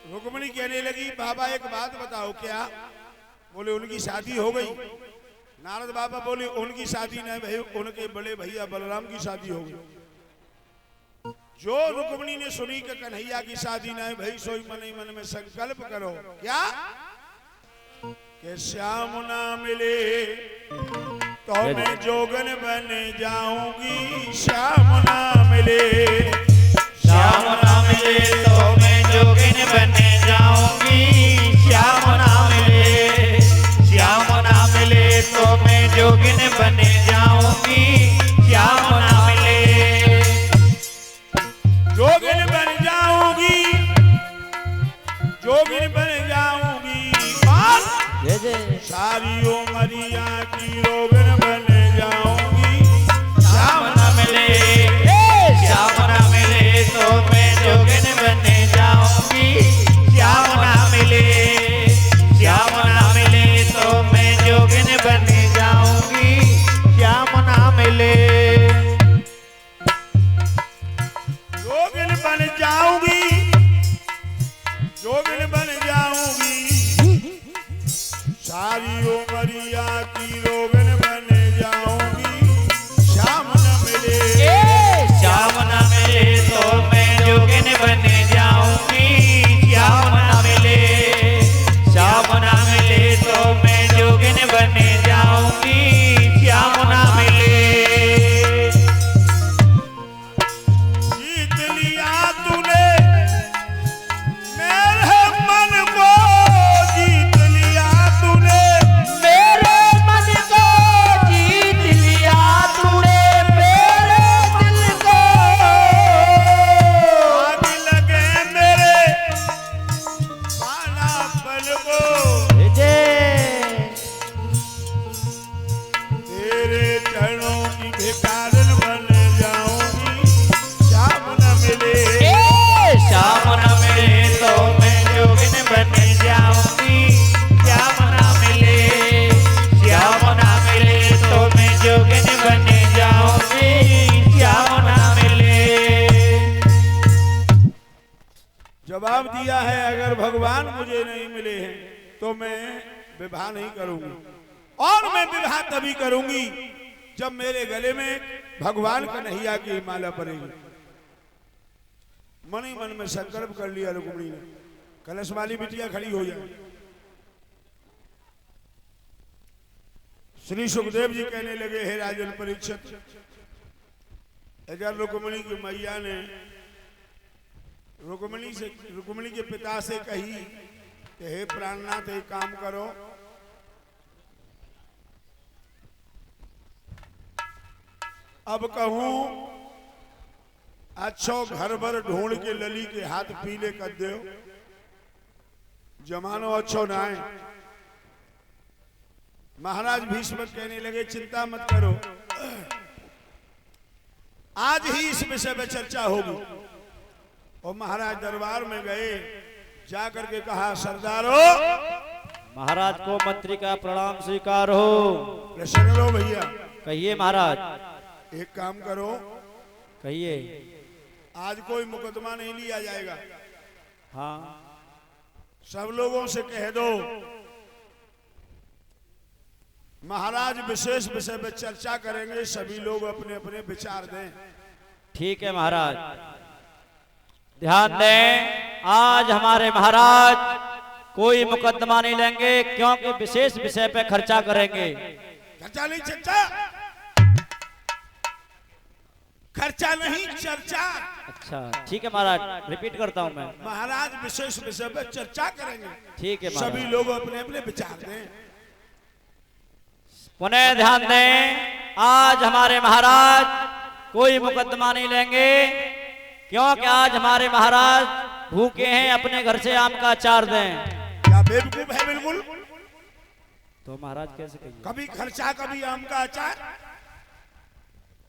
रुक्मिणी कहने लगी बाबा एक बात बताओ क्या? बोले उनकी शादी हो गई। नारद बाबा बोले उनकी शादी नहीं भाई, उनके बड़े भैया बलराम की शादी हो गई। जो रुक्मिणी ने सुनी कि कन्हैया की शादी नहीं भाई, सोई मन ही मन में संकल्प करो क्या कि श्याम ना मिले तो मैं जोगन बन जाऊंगी। श्याम ना मिले, श्याम ना मिले तो मैं जोगिन बन जाऊंगी। श्याम ना मिले, श्याम ना मिले तो मैं जोगिन बन जाऊंगी। श्याम ना मिले, जोगिन बन जाऊंगी, जोगिन बन जाऊंगी। सारी उमरिया की रोगन बन जाऊंगी। श्याम ना मिले, श्याम ना मिले तो मैं जोगिन बन जाऊंगी। श्याम ना मिले, श्याम ना मिले तो मैं जोगिन बन जाऊंगी। श्याम ना मिले, जोगिन बन जाऊंगी, जोगिन बन जाऊंगी। सारी उमरिया की रोगन बन जाऊंगी। श्याम न मिले, श्याम ना मिले तो मैं जोगिन बन जाऊंगी। श्याम ना मिले, श्याम ना मिले तो मैं जोगिन बन जाऊंगी। श्याम ना मिले, जीत लिया तूने मेरे मन को, जीत लिया तूने मेरे मन को, जीत लिया तूने मेरे दिल को। आग लगे मेरे पाना पल को। तेरे चरणों की भिखारन बन जाऊंगी। श्याम न मिले, श्याम ना मिले तो मैं जोगिन बन जाऊंगी। श्याम ना मिले, श्याम ना मिले तो मैं जोगिन बन जाऊंगी। श्याम ना मिले, जवाब दिया है अगर भगवान मुझे नहीं मिले हैं तो मैं विवाह नहीं करूंगी। और मैं विवाह तभी करूंगी जब मेरे गले में भगवान कन्हैया की माला पड़ेगी। मन ही मन में संकल्प कर लिया रुक्मिणी ने। कलश वाली बिटिया खड़ी हो जाए। श्री सुखदेव जी कहने लगे हे राजन परीक्षित, अगर रुक्मिणी की मैया ने रुक्मिणी के पिता से कही कि हे प्राणनाथ एक काम करो, अब कहूं अच्छो घर भर ढूंढ के लली के हाथ पीले कर दो, जमानो अच्छो ना है। महाराज भीष्म कहने लगे चिंता मत करो, आज ही इस विषय में चर्चा होगी। और महाराज दरबार में गए, जाकर के कहा सरदारो, महाराज को मंत्री का प्रणाम स्वीकार हो। प्रसन्न लो भैया। कहिए महाराज, एक काम करो, कहिए। आज कोई मुकदमा नहीं लिया जाएगा। हाँ, सब लोगों से कह दो महाराज विशेष विषय पर चर्चा करेंगे, सभी लोग अपने अपने विचार दें। ठीक है महाराज। ध्यान दें, आज हमारे महाराज कोई मुकदमा नहीं लेंगे क्योंकि विशेष विषय पे खर्चा करेंगे। चर्चा नहीं, चर्चा खर्चा नहीं, चर्चा। अच्छा ठीक है महाराज, रिपीट करता हूँ मैं। महाराज विशेष विषय पर चर्चा करेंगे, ठीक है सभी महाराज। लोग अपने अपने विचार दें। पुनः ध्यान दें, आज हमारे महाराज कोई मुकदमा नहीं लेंगे क्योंकि आज हमारे महाराज भूखे हैं, अपने घर से आम का अचार दें। क्या बेवकूफ है बिल्कुल? तो महाराज कैसे कहिए? कभी खर्चा कभी आम का अचार।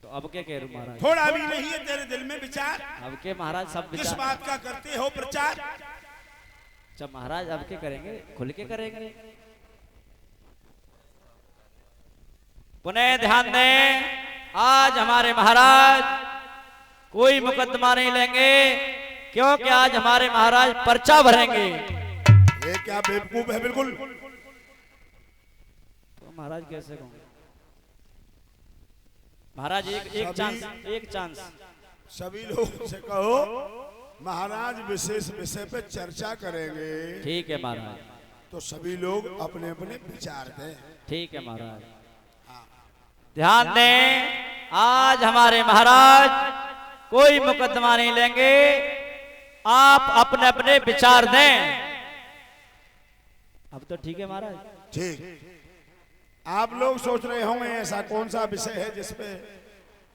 तो अब क्या कह रहा हूँ महाराज? थोड़ा भी नहीं है तेरे दिल में विचार? अब के महाराज सब किस विचार। बात का करते हो प्रचार? जब महाराज अब के करेंगे, खुल के करेंगे। पुनः ध्यान दें, आज हमारे महाराज कोई मुकदमा नहीं लेंगे क्योंकि आज हमारे महाराज पर्चा भरेंगे। ये क्या बेवकूफ है बिल्कुल। तो महाराज कैसे कहूँ महाराज, एक चांस सभी लोगों से कहो महाराज विशेष विषय पे चर्चा करेंगे। ठीक है महाराज। तो सभी लोग अपने अपने विचार दें। ठीक है महाराज। ध्यान दें, आज हमारे महाराज कोई मुकदमा नहीं लेंगे, आप अपने अपने विचार दें। अब तो ठीक है महाराज। ठीक। आप लोग सोच रहे होंगे ऐसा कौन सा विषय है जिसपे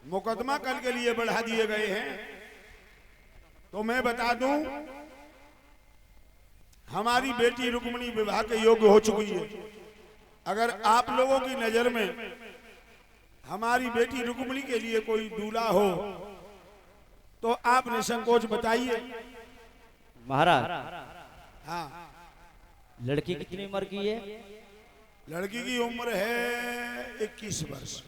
मुकदमा कल के लिए बढ़ा दिए गए हैं। तो मैं बता दूं, हमारी बेटी रुक्मिणी विवाह के योग्य हो चुकी है। अगर आप लोगों की नजर में हमारी बेटी रुक्मिणी के लिए कोई दूल्हा हो तो आप निसंकोच बताइए। महाराज हाँ, लड़की कितनी उम्र की है? लड़की की उम्र है 21 वर्ष।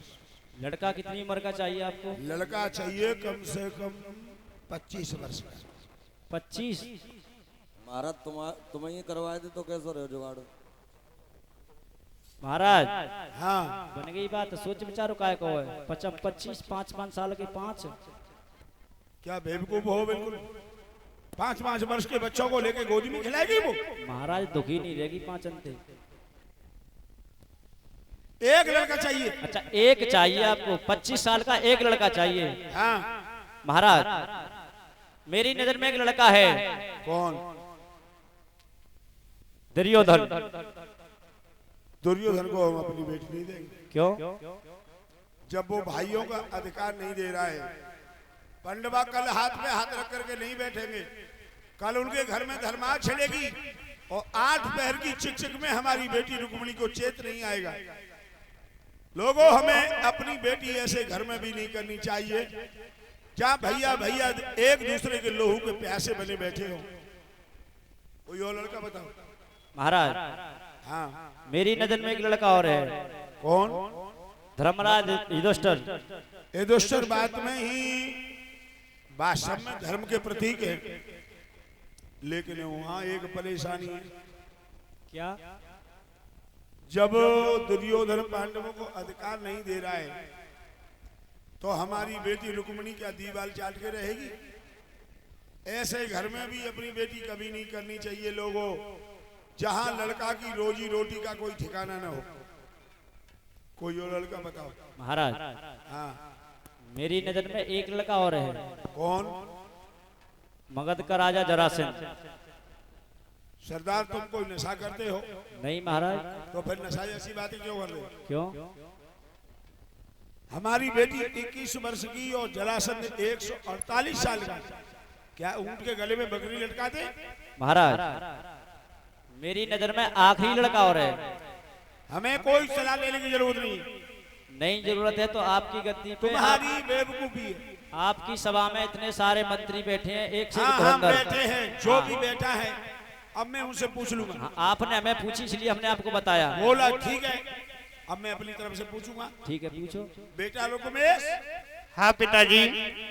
लड़का कितनी उम्र का चाहिए आपको? लड़का चाहिए कम से कम 25 वर्ष का। 25? महाराज तुम्हें ये करवाए थे तो कैसे रहे जुगाड़? महाराज हाँ, बन गई बात, सोच विचारो काय को है। 25 5 साल के 5। क्या बेवकूफ हो बिल्कुल। 5 वर्ष के बच्चों को लेके गोदी में खिलाएगी वो? महाराज दुखी नहीं रहेगी 5 अंते। एक लड़का चाहिए। अच्छा, एक चाहिए आपको? 25 साल का एक लड़का चाहिए? हाँ। महाराज मेरी नजर में एक लड़का है। कौन? दुर्योधन। दुर्योधन को हम अपनी बेटी नहीं देंगे। क्यों? जब वो भाइयों का अधिकार नहीं दे रहा है। पंडवा कल हाथ में हाथ रख करके नहीं बैठेंगे। कल उनके घर में धर्मार्थ छिड़ेगी और 8 पहर की चिक में हमारी बेटी रुक्मिणी को चेत नहीं आएगा। लोगों, हमें अपनी बेटी ऐसे घर में भी नहीं करनी चाहिए क्या भैया भैया एक दूसरे के लोहू के प्यासे बने बैठे हो। कोई और लड़का बताओ। महाराज हाँ, मेरी नजर में एक लड़का और है। कौन? धर्मराज युधिष्ठिर। युधिष्ठिर बात में ही वास्तव में धर्म के प्रतीक है, लेकिन वहां एक परेशानी है। क्या? जब दुर्योधन पांडवों को अधिकार नहीं दे रहा है तो हमारी बेटी रुक्मिणी क्या दीवाल चाट के रहेगी? ऐसे घर में भी अपनी बेटी कभी नहीं करनी चाहिए लोगों, जहां लड़का की रोजी रोटी का कोई ठिकाना न हो। कोई और लड़का बताओ। महाराज हाँ, मेरी नजर में एक लड़का और है। कौन? मगध का राजा जरासंध। सरदार, तुम कोई नशा करते हो? नहीं महाराज। तो फिर नशा जैसी बातें क्यों कर रहे हो? क्यों? हमारी बेटी 21 वर्ष की और जरासंध 148 साल का। क्या ऊंट के गले में बकरी लटका दे? महाराज मेरी नजर में आखिरी लड़का और है। हमें कोई सलाह लेने की जरूरत नहीं। नहीं जरूरत है तो आपकी गद्दी पे तुम्हारी बेवकूफी है। आपकी सभा में इतने सारे मंत्री बैठे हैं, एक से हाँ, एक हम धुरंधर। बैठे हैं, जो भी बैठा है अब मैं उनसे पूछ लूंगा। हाँ, आपने हमें पूछी इसलिए हमने आपको बताया। बोला ठीक है, अब मैं अपनी तरफ से पूछूंगा। ठीक है पूछो। बेटा रुक्मेश, हाँ पिताजी।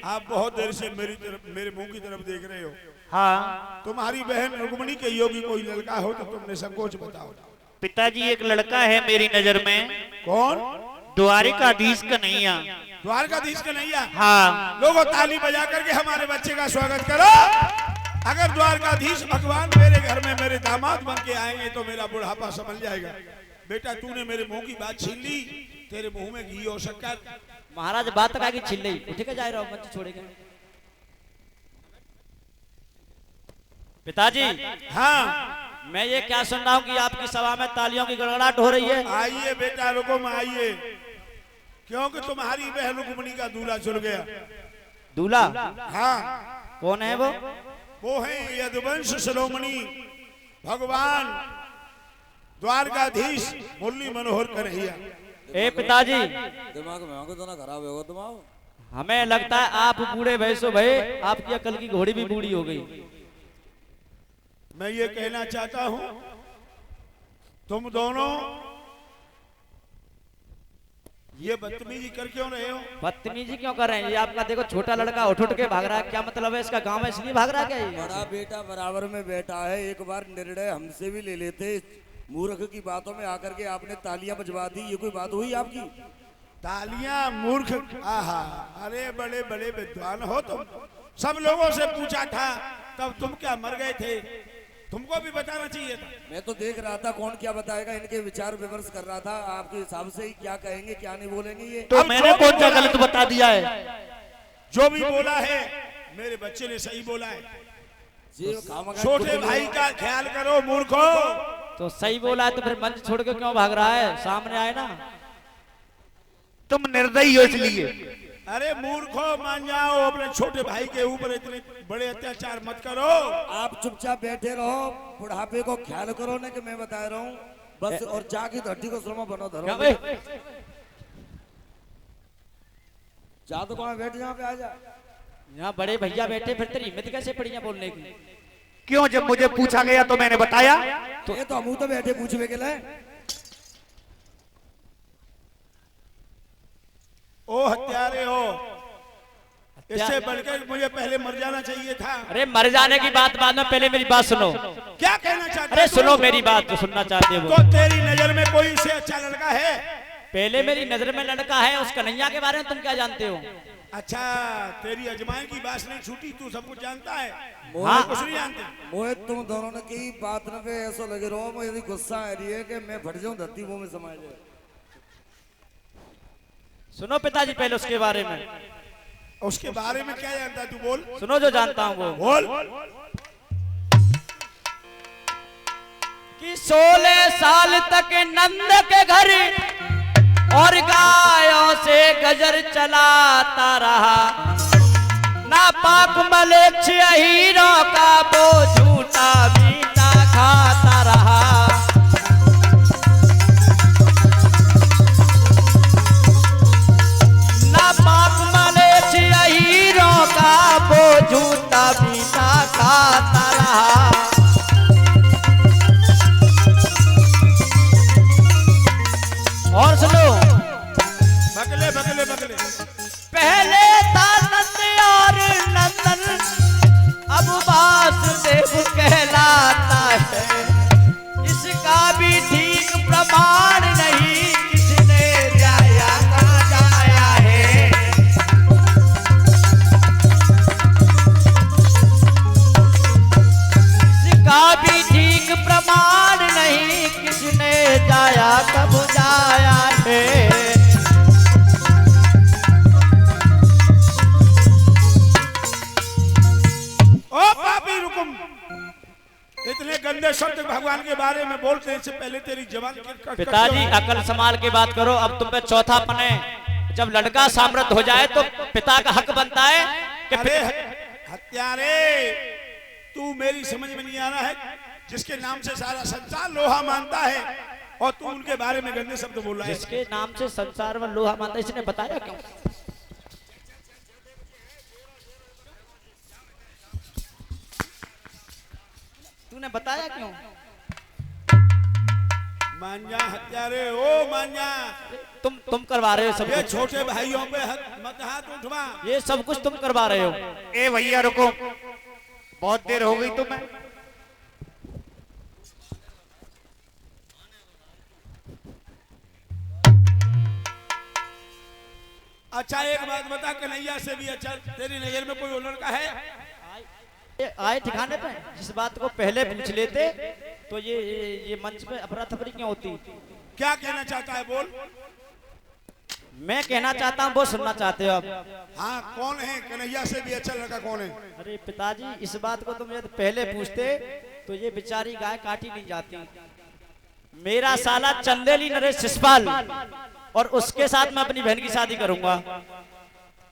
आप बहुत देर से मेरे मुंह की तरफ देख रहे हो। हाँ तुम्हारी बहन रुक्मिणी के योगी कोई लड़का हो तो तुमने संकोच बताओ। पिताजी, एक लड़का है मेरी नजर में। कौन? द्वारिकाधीश कन्हैया। द्वारकाधीश कन्हैया। हाँ। लोगों, ताली बजा करके हमारे बच्चे का स्वागत करो। अगर द्वारकाधीश भगवान मेरे घर में मेरे दामाद बन के आएंगे तो मेरा बुढ़ापा संभल जाएगा। बेटा, तूने मेरे मुंह की बात छीन ली, तेरे मुंह में घी और शक्कर। महाराज बात तक आगे छिल रही, उठ के जा रहा हूं, मंच छोड़ेंगे। पिताजी, हाँ, मैं ये क्या सुन रहा हूँ कि आपकी सभा में तालियों की गड़गड़ाहट हो रही है। आइए बेटा रुको, में आइए, क्योंकि तुम्हारी बहन रुक्मिणी का दूल्हा चुन गया। दूल्हा? हाँ। कौन है वो? वो है यदुवंश शिरोमणि भगवान द्वारकाधीश मुरली मनोहर कन्हैया। ए पिताजी, दिमाग में आंखों तो ना खराब होगा दिमाग। हमें लगता है आप बूढ़े भैंसो भय, आपकी अकल की घोड़ी भी बूढ़ी हो गई। मैं ये कहना चाहता हूं, तुम दोनों ये बदतमीजी कर क्यों रहे हो? बदतमीजी क्यों कर रहे हैं? ये आपका देखो छोटा लड़का उठ उठ के भाग रहा है, क्या मतलब है इसका? गांव में इसलिए भाग रहा है क्या ये? बड़ा बेटा बराबर में बैठा है, एक बार निर्णय हमसे भी ले लेते। मूर्ख की बातों में आकर के आपने तालियां बजवा दी, ये कोई बात हुई आपकी? तालियां मूर्ख? आहा, अरे बड़े बड़े विद्वान हो तुम। सब लोगों से पूछा था तब तुम क्या मर गए थे? तुमको भी बताना चाहिए था। मैं तो देख रहा था कौन क्या बताएगा, इनके विचार विमर्श कर रहा था। आपके हिसाब से ही क्या कहेंगे क्या नहीं बोलेंगे ये? तो मैंने कौन सा गलत बता दिया है? जो भी बोला है मेरे बच्चे ने सही बोला है। जी, खामखा छोटे भाई का ख्याल करो मूर्खो। तो सही बोला है तो फिर मंच छोड़ के क्यों भाग रहा है? सामने आए ना। तुम निर्दयी हो इसलिए। अरे मूर्खो, मान जाओ, अपने छोटे भाई के ऊपर इतने बड़े अत्याचार मत करो। आप चुपचाप बैठे रहो, बुढ़ापे को ख्याल करो ना कि मैं बता रहा हूँ बस। और जाके धरती को सुरमा बनो धरो। क्या बे? जा तो कहाँ बैठ, यहाँ पे आ जा। यहाँ बड़े भैया बैठे, फिर तेरी हिम्मत कैसे पड़ी है बोलने की? क्यों? जब मुझे पूछा गया तो मैंने बताया। तो ये तो हम तो बैठे पूछने के लिए। ओ हत्यारे हो, इससे बढ़कर मुझे पहले मर जाना चाहिए था। अरे मर जाने की बात बाद में, पहले मेरी बात सुनो। क्या कहना चाहते अरे हो? सुनो मेरी बात, जो सुनना चाहते हो। तो तेरी नजर में कोई से अच्छा लड़का है? पहले मेरी नजर में लड़का है, उस कन्हैया के बारे में तुम क्या जानते हो? अच्छा, तेरी अजमाई की बात नहीं छूटी, तू सब कुछ जानता है। हाँ। कुछ नहीं जानते। मोहित, तुम दोनों ने की बात न पे ऐसा लगे रहो, मुझे गुस्सा आ रही है कि मैं फट जाऊं धरती वो में समाज जाए। सुनो पिताजी पहले उसके बारे में। उसके बारे में क्या जानता है तू? बोल। सुनो जो जानता हूँ वो। बोल। कि 16 साल तक नंद के घर और गायों से गजर चलाता रहा। ना पाक मलेच्छ हीरों का वो झूठा मीठा खाता रहा। ना पाक मलेच्छ हीरों का वो झूठा मीठा खाता रहा। और सुनो, बगले बगले बगले। पहले था नंद और नंदन, अब वासुदेव कहलाता है। इसका भी ठीक प्रमाण नहीं, किसने जाया कहाँ जाया है। इसका भी ठीक प्रमाण नहीं, किसने जाया कब जाया है। ओ पापी रुकुम, इतने गंदे शब्द भगवान के बारे में बोलते हैं, इससे पहले तेरी जवान पिताजी अकल संभाल के बात करो। अब तुम पे चौथा पन है। जब लड़का सामर्थ हो जाए तो पिता का हक बनता है कि अरे हत्यारे, तू मेरी समझ में नहीं आ रहा है। जिसके नाम से सारा संसार लोहा मानता है और तू उनके बारे में गंदे शब्द बोल रहा है। जिसके नाम से संसार में लोहा मानता है, इसने बताया क्यों? तूने बताया क्यों? मान्या हत्यारे, ओ मान्या, तुम करवा रहे हो सब ये कुछ। छोटे भाइयों पे मत हाथ उठवा। ये सब कुछ तुम करवा रहे हो। ए भैया रुको, बहुत देर हो गई तुम्हें। अच्छा एक बात बता, कन्हैया से भी अच्छा तेरी नजर में कोई और लड़का है? आए ठिकाने पे जिस बात को पहले पूछ लेते तो ये मंच पे अफरा तफरी क्यों होती? क्या कहना चाहता है? बोल। मैं कहना चाहता हूँ वो सुनना चाहते हो आप? हाँ, कौन है कन्हैया से भी अच्छा लड़का कौन है? अरे पिताजी, इस बात को तुम यदि पहले पूछते तो ये बेचारी गाय काटी नहीं जाती। मेरा साला चंदेली नरेश शिषपाल, और उसके साथ मैं अपनी बहन की शादी करूंगा।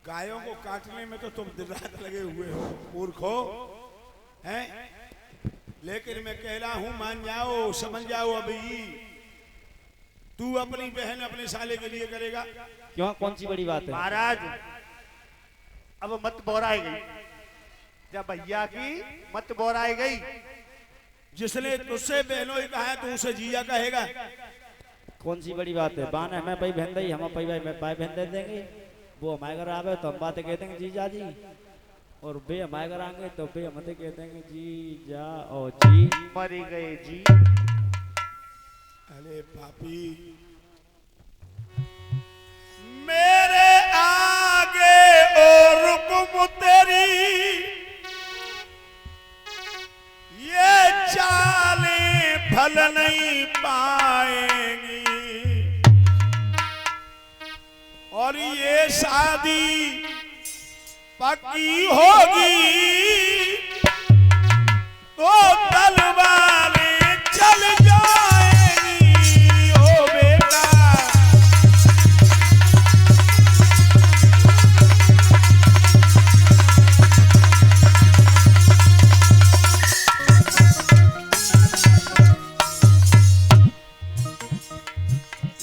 गायों को काटने में तो तुम दिन रात लगे हुए हो मूर्खो, हैं? लेकिन मैं कह रहा हूं, मान जाओ, समझ जाओ। अभी तू अपनी बहन अपने साले के लिए करेगा? क्यों, कौन सी बड़ी बात है? महाराज अब मत बोराई गई, जब भैया की मत बोराई गई। जिसने तुझसे बहनों ही कहा है, तू उसे जीजा कहेगा? कौन सी बड़ी बात है? बान हमें भाई बहन दई, हम भाई भाई बहन दे देंगे। वो हमारे घर आवे तो हम बातें कह देंगे जीजा जी, और बे हमारे घर आएंगे तो बे हम कह देंगे जी जा ओ जी। मरी गए जी। अरे पापी, मेरे आगे और रुकम तेरी ये चालें फल नहीं पाएंगी, और ये शादी पक्की होगी तो तलवारें चल जाएंगी। ओ बेटा,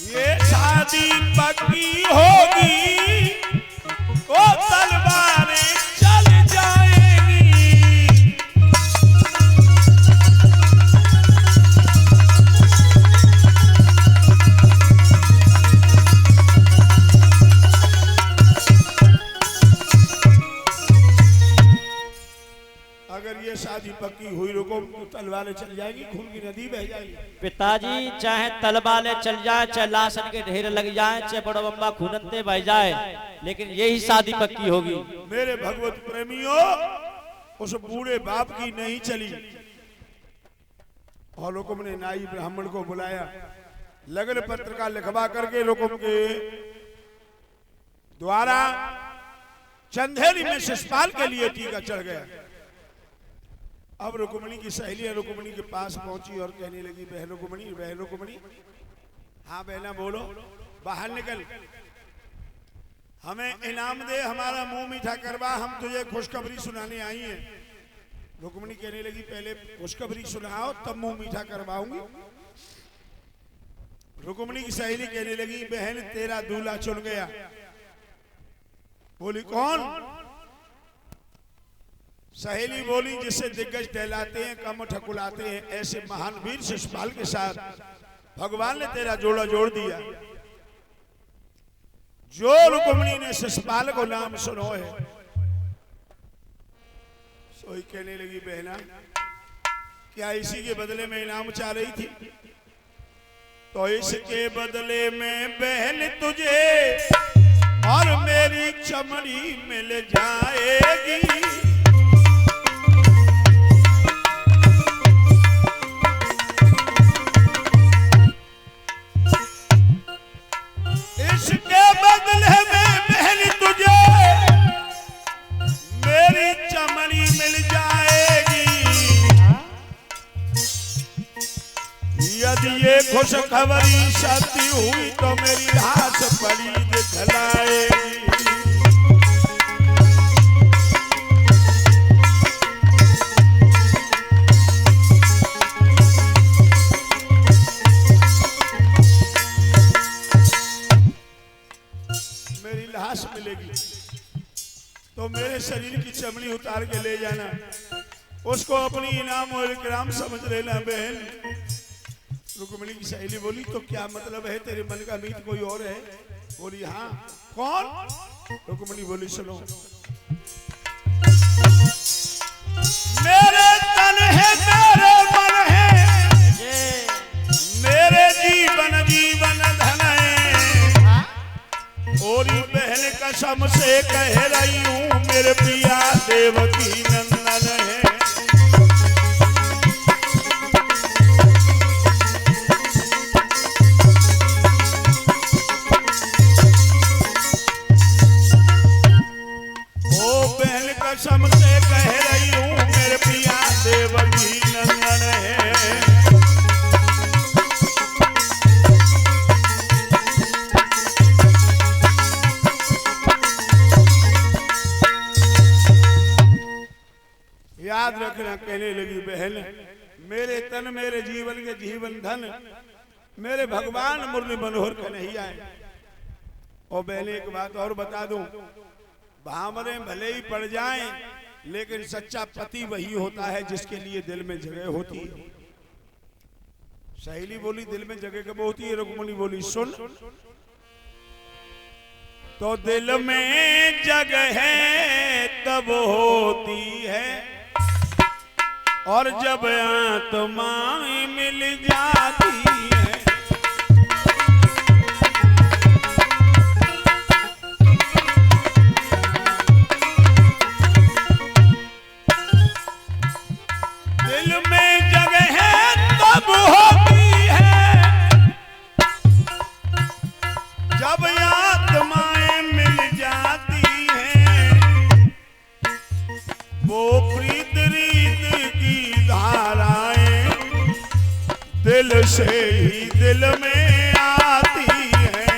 ये शादी पक्की होगी तो तलवारें चल जाएंगी। अगर ये शादी पक्की हुई रुको तो तलवारें चल जाएंगी, खून की नदी बह जाएगी। पिताजी चाहे तलवारें चल जाए, चाहे लाशन के ढेर लग जाए, चाहे बड़ा बम्बा खूनते बह जाए, लेकिन यही शादी पक्की होगी। मेरे भगवत प्रेमियों, उस बूढ़े बाप की नहीं चली, और लोगों ने नाई ब्राह्मण को बुलाया, लगन पत्र का लिखवा करके लोगों के द्वारा चंदेरी में शिषपाल के लिए टीका चढ़ गया। अब रुक्मिणी की सहेली रुक्मिणी के पास पहुंची और कहने लगी, बहन रुक्मिणी, हाँ बहना बोलो, बाहर निकल, हमें इनाम दे, हमारा मुंह मीठा करवा, हम तुझे खुशखबरी सुनाने आई हैं। रुक्मिणी कहने लगी, पहले खुशखबरी सुनाओ तब मुंह मीठा करवाऊंगी। रुक्मिणी की सहेली कहने लगी, बहन तेरा दूल्हा चुन गया। बोली कौन? सहेली बोली, जिससे दिग्गज टहलाते हैं, कम ठकुलाते हैं, ऐसे महान वीर शिषपाल के साथ भगवान ने तेरा जोड़ा जोड़ दिया। जो रुक्मिणी ने शिषपाल को नाम सुनो है, सोई कहने लगी, बहना क्या इसी के बदले में इनाम चाह रही थी? तो इसके बदले में बहन तुझे और मेरी चमड़ी मिल जाएगी। इसके बदले में बहन तुझे मेरी चमड़ी मिल जाएगी। यदि ये खुशखबरी सत्य हुई तो मेरी लाश पड़ी दिखलाएगी। मेरी लाश मिलेगी तो मेरे शरीर की चमड़ी उतार के ले जाना, उसको अपनी इनाम और इकराम समझ लेना। बहन रुक्मिणी की सहेली बोली, तो क्या मतलब है, तेरे मन का मीत कोई और है? बोली हाँ। कौन? रुक्मिणी बोली, सुनो, मेरे तन है, मेरे मन है, मेरे जीवन धन है, और बहन कसम से कह रही हूँ, मेरे पिया देवकी नंदन है। ओ बहन कसम से कह रही हूँ, मेरे पिया देवकी नंदन है। याद रखना, कहने लगी बहन, मेरे तन मेरे जीवन के जीवन धन मेरे भगवान मुरली मनोहर कन्हैया है। और बहन एक बात और बता दूं, भामरे भले ही पड़ जाएं, लेकिन सच्चा पति वही होता है जिसके लिए दिल में जगह होती है। सहेली बोली दिल में जगह कब होती है? रुक्मणी बोली सुन, तो दिल में जगह तब होती है और जब आत्माएं मिल जाती है। दिल में जगह तब होती है जब आत्माएं मिल जाती हैं। वो प्रीत रीत की धाराएं दिल से ही दिल में आती हैं।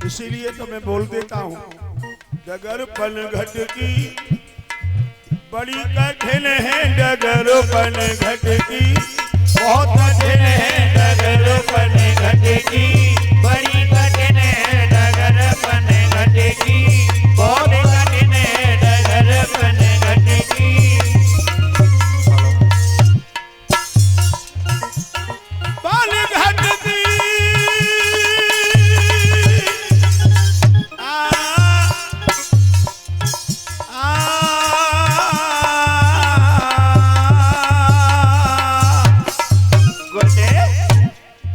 इसीलिए तो मैं बोल देता हूं, डगर पनघट की बड़ी कठिन है। डगर पनघट की बहुत कठिन है। डगर पनघट की बड़ी कठिन है डगर पनघट की, बहुत कठिन है डगर पनघट की। पनघट की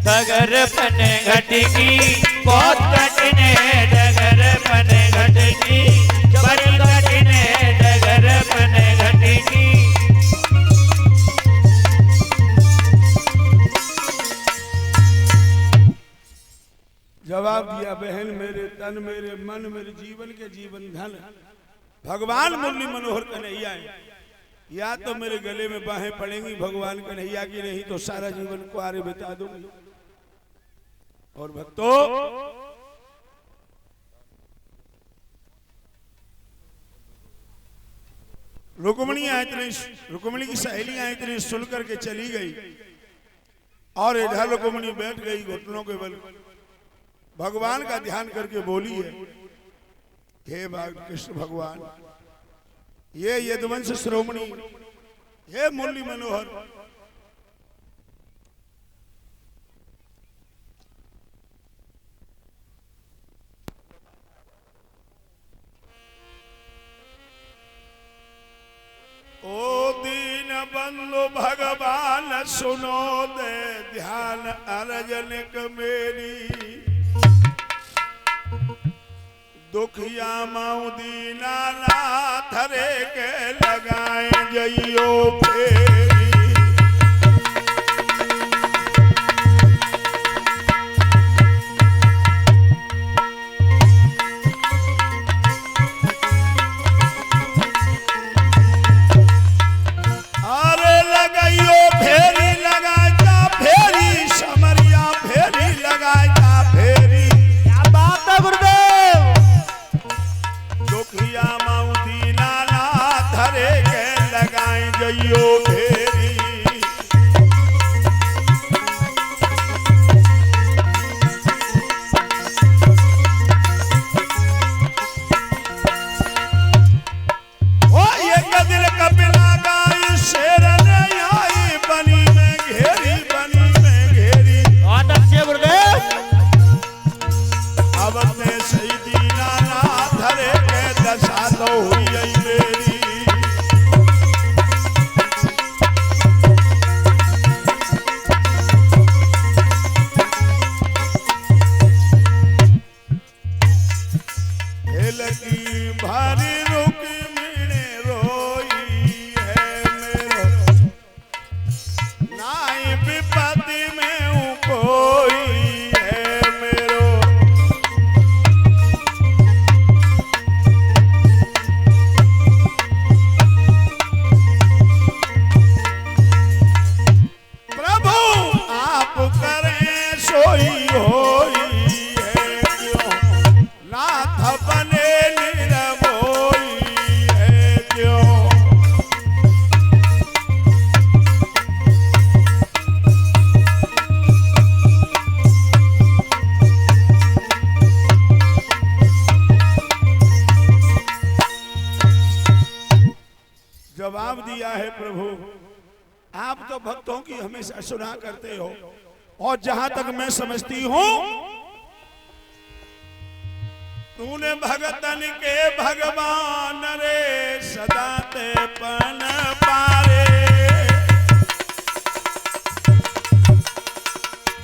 डगर पनघट की बहुत कठिन है। डगर पनघट की बड़ी कठिन है। डगर पनघट की जवाब दिया, बहन मेरे तन मेरे मन मेरे जीवन के जीवन धन भगवान मुरली मनोहर कन्हैया है। या तो मेरे गले में बाहें पड़ेंगी भगवान कन्हैया की, नहीं तो सारा जीवन कुआरे बिता दूंगी। और भक्तों, रुक्मणी की सहेलियां इतनी सुन करके चली गई और इधर रुक्मणी बैठ गई घुटनों के बल, भगवान का ध्यान करके बोली है, हे कृष्ण भगवान, ये यदुवंश श्रोमणी, हे मुरली मनोहर, ओ दीन बंधु भगवान सुनो दे ध्यान अर्जनिक मेरी। दुखिया माऊ दीना नाथ रे के लगाए जइयो फेरी। अरे लगाइयो फेरी लगाता फेरी समरिया फेरी लगाता फेरी। क्या बात है गुरुदेव। दुखिया माऊ दीना नाथ रे के लगाए जइयो फेरी। ओ ये कदिल कपिला गाय शेर ने आई बनी में घेरी, बनी में घेरी। बहुत अच्छे गुरुदेव। अब ने सही दीना नाथ रे के दशा तो हुई मेरी। लगी भारी रुकी मीणे रोई है मेरो, नाई विपत्ति में हूँ कोई है मेरो। प्रभु आप करें सोई होई है क्यों, नाथ बने निरमोई जवाब दिया है प्रभु, आप तो भक्तों की हमेशा सुना करते हो, और जहां तक मैं समझती हूं तूने भगतन के भगवान रे सदा ते पन